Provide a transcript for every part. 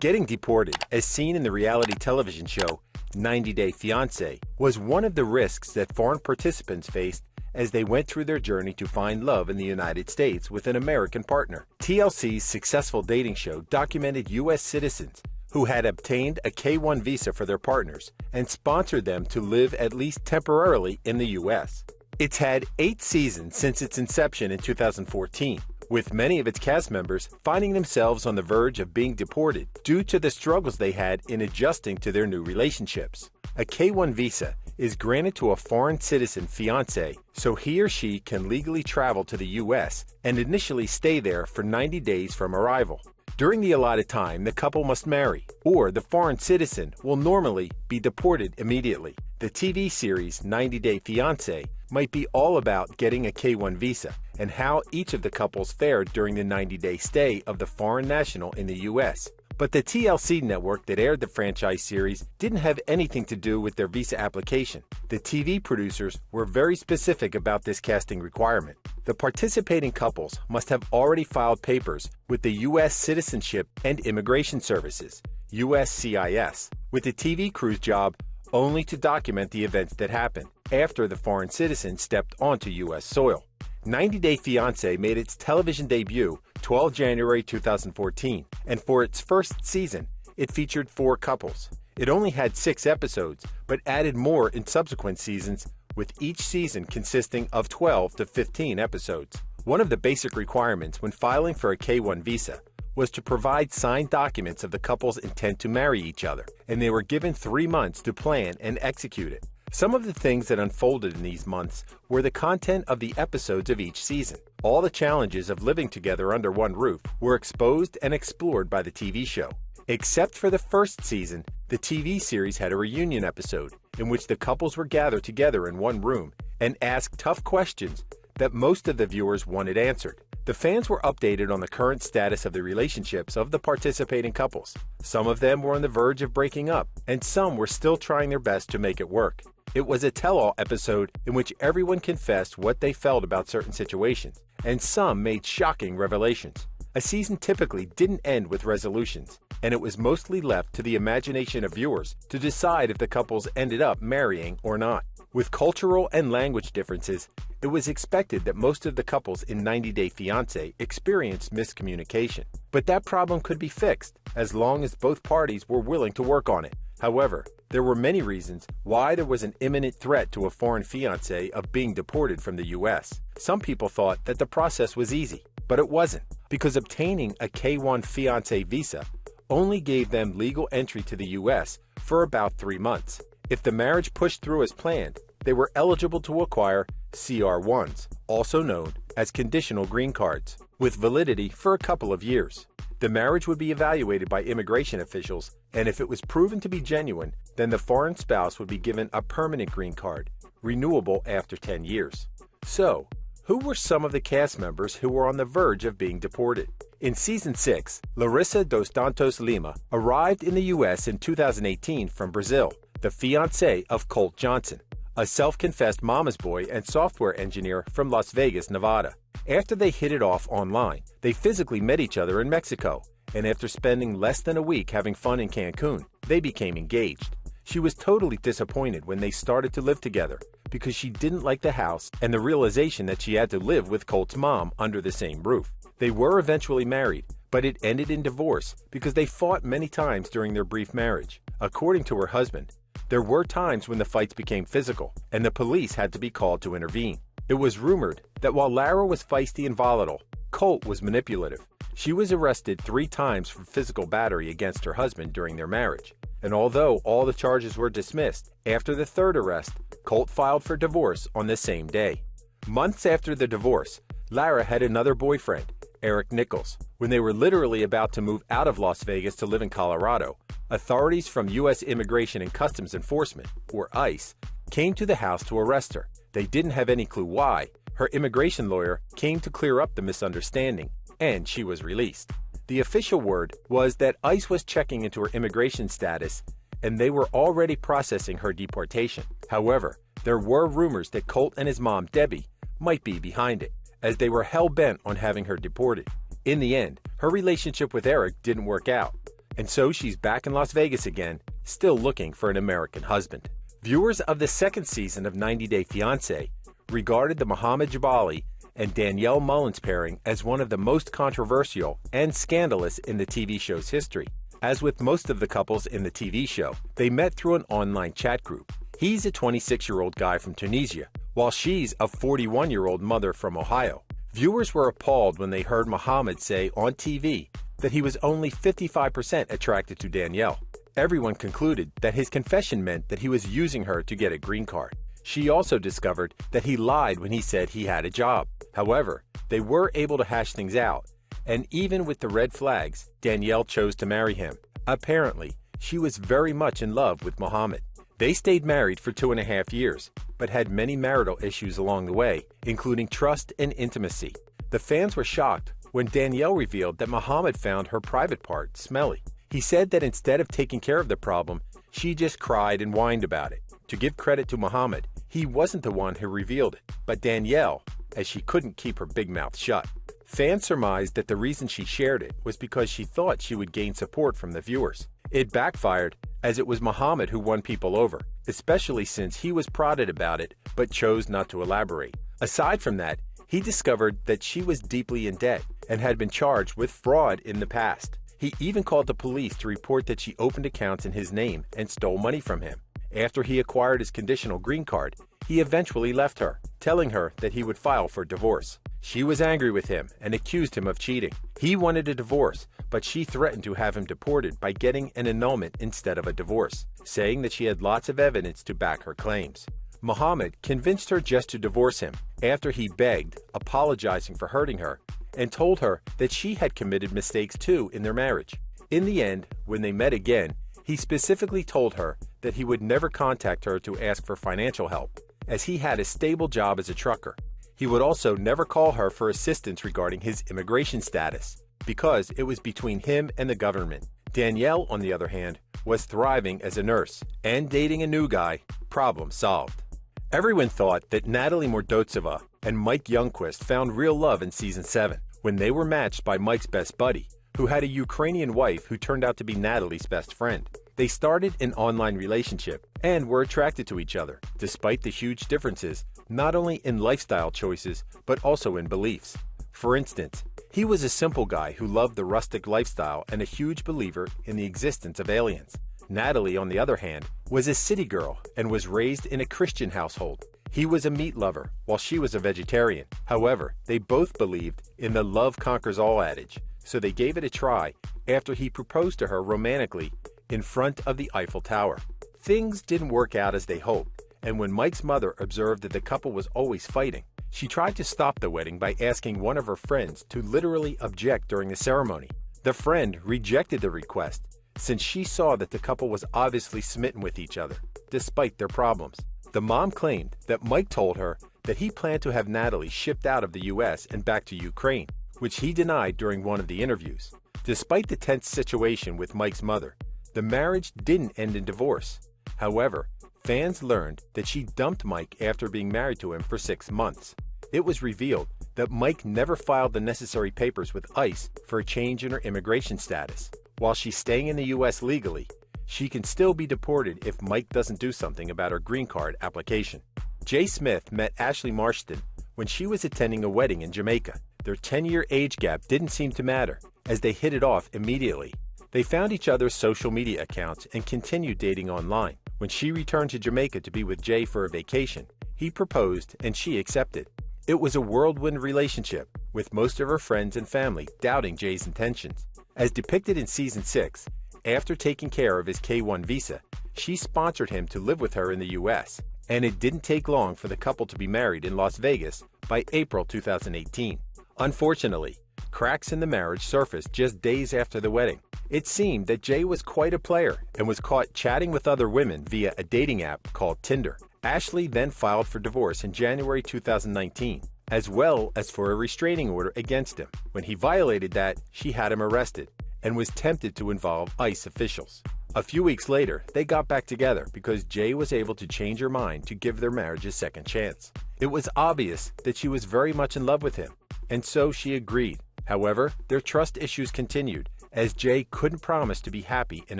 Getting deported, as seen in the reality television show 90 Day Fiancé, was one of the risks that foreign participants faced as they went through their journey to find love in the United States with an American partner. TLC's successful dating show documented U.S. citizens who had obtained a K-1 visa for their partners and sponsored them to live at least temporarily in the U.S. It's had 8 seasons since its inception in 2014, with many of its cast members finding themselves on the verge of being deported due to the struggles they had in adjusting to their new relationships. A K-1 visa is granted to a foreign citizen fiancé so he or she can legally travel to the U.S. and initially stay there for 90 days from arrival. During the allotted time, the couple must marry, or the foreign citizen will normally be deported immediately. The TV series 90 Day Fiancé might be all about getting a K-1 visa and how each of the couples fared during the 90-day stay of the foreign national in the U.S. But the TLC network that aired the franchise series didn't have anything to do with their visa application. The TV producers were very specific about this casting requirement. The participating couples must have already filed papers with the U.S. Citizenship and Immigration Services, USCIS, with the TV crew's job only to document the events that happened after the foreign citizen stepped onto U.S. soil. 90 Day Fiancé made its television debut 12 January 2014, and for its first season, it featured 4 couples. It only had 6 episodes, but added more in subsequent seasons, with each season consisting of 12 to 15 episodes. One of the basic requirements when filing for a K-1 visa was to provide signed documents of the couple's intent to marry each other, and they were given 3 months to plan and execute it. Some of the things that unfolded in these months were the content of the episodes of each season. All the challenges of living together under one roof were exposed and explored by the TV show. Except for the first season, the TV series had a reunion episode in which the couples were gathered together in one room and asked tough questions that most of the viewers wanted answered. The fans were updated on the current status of the relationships of the participating couples. Some of them were on the verge of breaking up, and some were still trying their best to make it work. It was a tell-all episode in which everyone confessed what they felt about certain situations, and some made shocking revelations. A season typically didn't end with resolutions, and it was mostly left to the imagination of viewers to decide if the couples ended up marrying or not. With cultural and language differences, it was expected that most of the couples in 90 Day Fiancé experienced miscommunication. But that problem could be fixed as long as both parties were willing to work on it. However, there were many reasons why there was an imminent threat to a foreign fiancé of being deported from the U.S. Some people thought that the process was easy, but it wasn't, because obtaining a K-1 fiancé visa only gave them legal entry to the U.S. for about 3 months. If the marriage pushed through as planned, they were eligible to acquire CR1s, also known as conditional green cards, with validity for a couple of years. The marriage would be evaluated by immigration officials, and if it was proven to be genuine, then the foreign spouse would be given a permanent green card, renewable after 10 years. So, who were some of the cast members who were on the verge of being deported? In Season 6, Larissa dos Santos Lima arrived in the U.S. in 2018 from Brazil, the fiancé of Colt Johnson, a self-confessed mama's boy and software engineer from Las Vegas, Nevada. After they hit it off online, they physically met each other in Mexico, and after spending less than a week having fun in Cancun, they became engaged. She was totally disappointed when they started to live together because she didn't like the house and the realization that she had to live with Colt's mom under the same roof. They were eventually married, but it ended in divorce because they fought many times during their brief marriage. According to her husband, there were times when the fights became physical, and the police had to be called to intervene. It was rumored that while Lara was feisty and volatile, Colt was manipulative. She was arrested 3 times for physical battery against her husband during their marriage. And although all the charges were dismissed, after the 3rd arrest, Colt filed for divorce on the same day. Months after the divorce, Lara had another boyfriend, Eric Nichols. When they were literally about to move out of Las Vegas to live in Colorado, authorities from U.S. Immigration and Customs Enforcement, or ICE, came to the house to arrest her. They didn't have any clue why. Her immigration lawyer came to clear up the misunderstanding, and she was released. The official word was that ICE was checking into her immigration status, and they were already processing her deportation. However, there were rumors that Colt and his mom, Debbie, might be behind it, as they were hell-bent on having her deported. In the end, her relationship with Eric didn't work out, and so she's back in Las Vegas again, still looking for an American husband. Viewers of the second season of 90 Day Fiancé regarded the Mohammed Jabali and Danielle Mullins pairing as one of the most controversial and scandalous in the TV show's history. As with most of the couples in the TV show, they met through an online chat group. He's a 26-year-old guy from Tunisia, while she's a 41-year-old mother from Ohio. Viewers were appalled when they heard Mohammed say on TV that he was only 55% attracted to Danielle. Everyone concluded that his confession meant that he was using her to get a green card. She also discovered that he lied when he said he had a job. However, they were able to hash things out, and even with the red flags, Danielle chose to marry him. Apparently, she was very much in love with Mohammed. They stayed married for 2.5 years, but had many marital issues along the way, including trust and intimacy. The fans were shocked when Danielle revealed that Mohammed found her private part smelly. He said that instead of taking care of the problem, she just cried and whined about it. To give credit to Mohammed, he wasn't the one who revealed it, but Danielle, as she couldn't keep her big mouth shut. Fans surmised that the reason she shared it was because she thought she would gain support from the viewers. It backfired, as it was Mohammed who won people over, especially since he was prodded about it but chose not to elaborate. Aside from that, he discovered that she was deeply in debt and had been charged with fraud in the past. He even called the police to report that she opened accounts in his name and stole money from him. After he acquired his conditional green card, he eventually left her, telling her that he would file for divorce. She was angry with him and accused him of cheating. He wanted a divorce, but she threatened to have him deported by getting an annulment instead of a divorce, saying that she had lots of evidence to back her claims. Mohammed convinced her just to divorce him after he begged, apologizing for hurting her, and told her that she had committed mistakes too in their marriage. In the end, when they met again, he specifically told her that he would never contact her to ask for financial help, as he had a stable job as a trucker. He would also never call her for assistance regarding his immigration status, because it was between him and the government. Danielle, on the other hand, was thriving as a nurse and dating a new guy. Problem solved. Everyone thought that Natalie Mordotseva and Mike Youngquist found real love in season 7, when they were matched by Mike's best buddy, who had a Ukrainian wife who turned out to be Natalie's best friend. They started an online relationship and were attracted to each other, despite the huge differences, not only in lifestyle choices, but also in beliefs. For instance, he was a simple guy who loved the rustic lifestyle and a huge believer in the existence of aliens. Natalie, on the other hand, was a city girl and was raised in a Christian household. He was a meat lover, while she was a vegetarian. However, they both believed in the love conquers all adage, so they gave it a try after he proposed to her romantically in front of the Eiffel Tower. Things didn't work out as they hoped, and when Mike's mother observed that the couple was always fighting, she tried to stop the wedding by asking one of her friends to literally object during the ceremony. The friend rejected the request, since she saw that the couple was obviously smitten with each other, despite their problems. The mom claimed that Mike told her that he planned to have Natalie shipped out of the US and back to Ukraine, which he denied during one of the interviews. Despite the tense situation with Mike's mother, the marriage didn't end in divorce. However, fans learned that she dumped Mike after being married to him for 6 months. It was revealed that Mike never filed the necessary papers with ICE for a change in her immigration status. While she's staying in the US legally, she can still be deported if Mike doesn't do something about her green card application. Jay Smith met Ashley Marston when she was attending a wedding in Jamaica. Their 10-year age gap didn't seem to matter, as they hit it off immediately. They found each other's social media accounts and continued dating online. When she returned to Jamaica to be with Jay for a vacation, he proposed and she accepted. It was a whirlwind relationship, with most of her friends and family doubting Jay's intentions. As depicted in season 6, after taking care of his K-1 visa, she sponsored him to live with her in the US, and it didn't take long for the couple to be married in Las Vegas by April 2018. Unfortunately, cracks in the marriage surfaced just days after the wedding. It seemed that Jay was quite a player and was caught chatting with other women via a dating app called Tinder. Ashley then filed for divorce in January 2019, as well as for a restraining order against him. When he violated that, she had him arrested and was tempted to involve ICE officials. A few weeks later, they got back together because Jay was able to change her mind to give their marriage a second chance. It was obvious that she was very much in love with him, and so she agreed. However, their trust issues continued as Jay couldn't promise to be happy in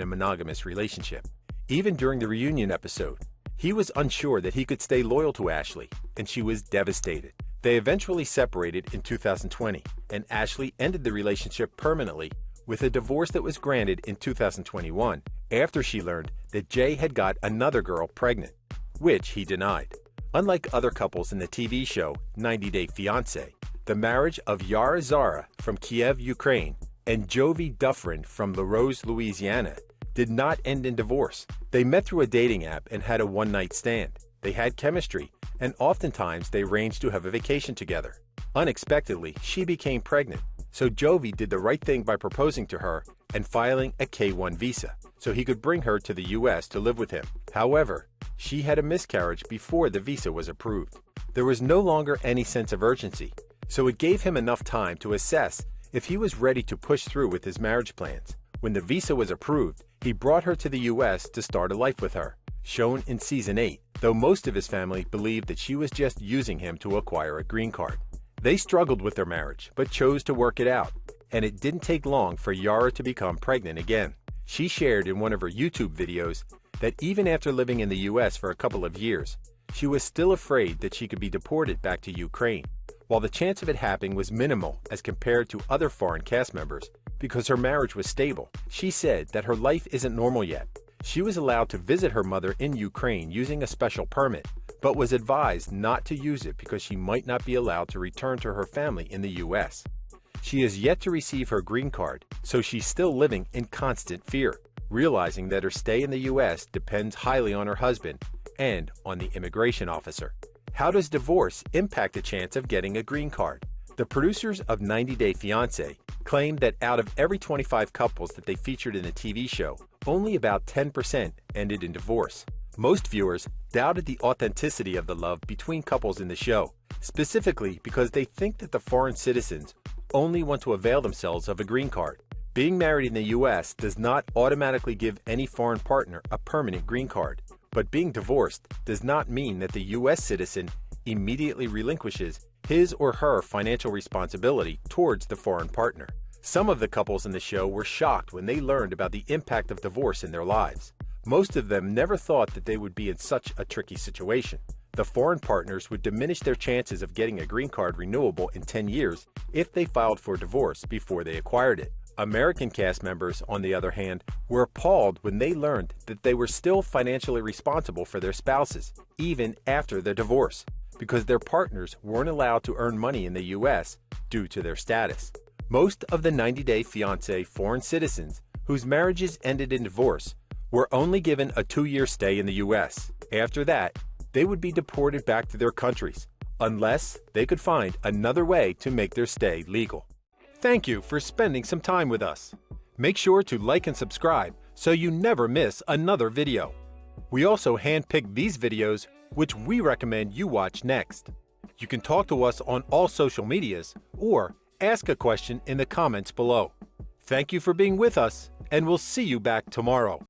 a monogamous relationship. Even during the reunion episode, he was unsure that he could stay loyal to Ashley, and she was devastated. They eventually separated in 2020, and Ashley ended the relationship permanently with a divorce that was granted in 2021 after she learned that Jay had got another girl pregnant, which he denied. Unlike other couples in the TV show 90 Day Fiancé, the marriage of Yara Zara from Kiev, Ukraine, and Jovi Dufresne from La Rose, Louisiana, did not end in divorce. They met through a dating app and had a one-night stand. They had chemistry, and oftentimes they arranged to have a vacation together. Unexpectedly, she became pregnant, so Jovi did the right thing by proposing to her and filing a K-1 visa, so he could bring her to the U.S. to live with him. However, she had a miscarriage before the visa was approved. There was no longer any sense of urgency, so it gave him enough time to assess if he was ready to push through with his marriage plans. When the visa was approved, he brought her to the U.S. to start a life with her, shown in Season 8, though most of his family believed that she was just using him to acquire a green card. They struggled with their marriage, but chose to work it out, and it didn't take long for Yara to become pregnant again. She shared in one of her YouTube videos that even after living in the U.S. for a couple of years, she was still afraid that she could be deported back to Ukraine. While the chance of it happening was minimal as compared to other foreign cast members, because her marriage was stable, she said that her life isn't normal yet. She was allowed to visit her mother in Ukraine using a special permit, but was advised not to use it because she might not be allowed to return to her family in the U.S. She is yet to receive her green card, so she's still living in constant fear, realizing that her stay in the U.S. depends highly on her husband and on the immigration officer. How does divorce impact the chance of getting a green card? The producers of 90 Day Fiancé claimed that out of every 25 couples that they featured in the TV show, only about 10% ended in divorce. Most viewers doubted the authenticity of the love between couples in the show, specifically because they think that the foreign citizens only want to avail themselves of a green card. Being married in the U.S. does not automatically give any foreign partner a permanent green card, but being divorced does not mean that the U.S. citizen immediately relinquishes his or her financial responsibility towards the foreign partner. Some of the couples in the show were shocked when they learned about the impact of divorce in their lives. Most of them never thought that they would be in such a tricky situation. The foreign partners would diminish their chances of getting a green card renewable in 10 years if they filed for divorce before they acquired it. American cast members, on the other hand, were appalled when they learned that they were still financially responsible for their spouses, even after the divorce, because their partners weren't allowed to earn money in the U.S. due to their status. Most of the 90 Day Fiancé foreign citizens whose marriages ended in divorce were only given a 2-year stay in the U.S. After that, they would be deported back to their countries, unless they could find another way to make their stay legal. Thank you for spending some time with us. Make sure to like and subscribe so you never miss another video. We also handpick these videos which we recommend you watch next. You can talk to us on all social medias or ask a question in the comments below. Thank you for being with us, and we'll see you back tomorrow.